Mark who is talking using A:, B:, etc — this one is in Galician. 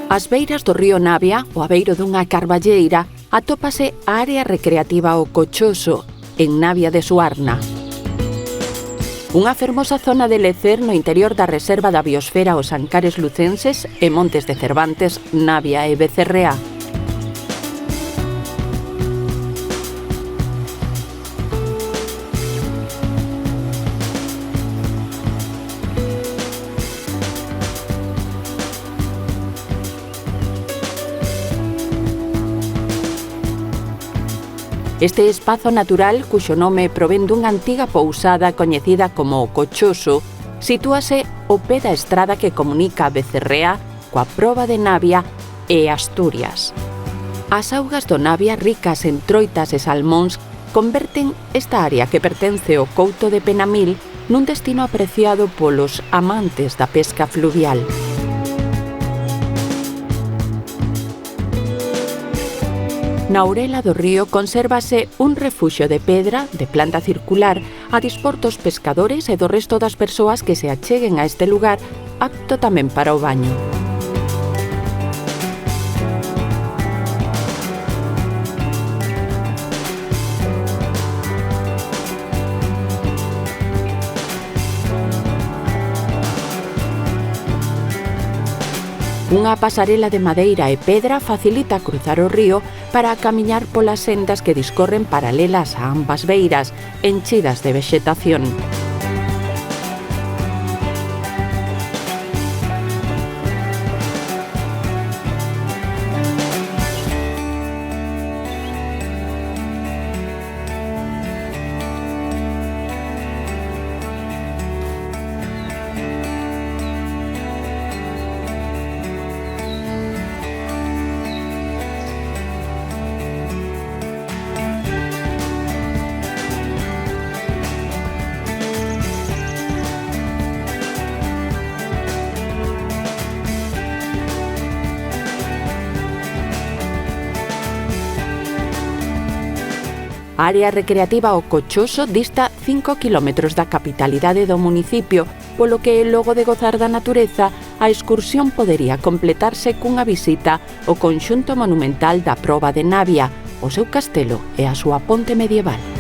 A: Ás beiras do río Navia, ao abeiro dunha carballeira, atópase a área recreativa O Cochoso, en Navia de Suarna. Unha fermosa zona de lecer no interior da Reserva da Biosfera Os Ancares Lucenses e Montes de Cervantes, Navia e Becerrea. Este espazo natural, cuxo nome provén dunha antiga pousada coñecida como O Cochoso, sitúase ao pé da estrada que comunica a Becerrea coa proba de Navia e Asturias. As augas do Navia, ricas en troitas e salmóns, converten esta área que pertence ao Couto de Penamil nun destino apreciado polos amantes da pesca fluvial. Na ourela do río consérvase un refuxio de pedra de planta circular a dispor dos pescadores e do resto das persoas que se acheguen a este lugar, apto tamén para o baño. Unha pasarela de madeira e pedra facilita cruzar o río para camiñar polas sendas que discorren paralelas a ambas beiras, enchidas de vexetación. A área recreativa O Cochoso dista 5 km da capitalidade do municipio, polo que, logo de gozar da natureza, a excursión podería completarse cunha visita ao conxunto monumental da Proba de Navia, o seu castelo e a súa ponte medieval.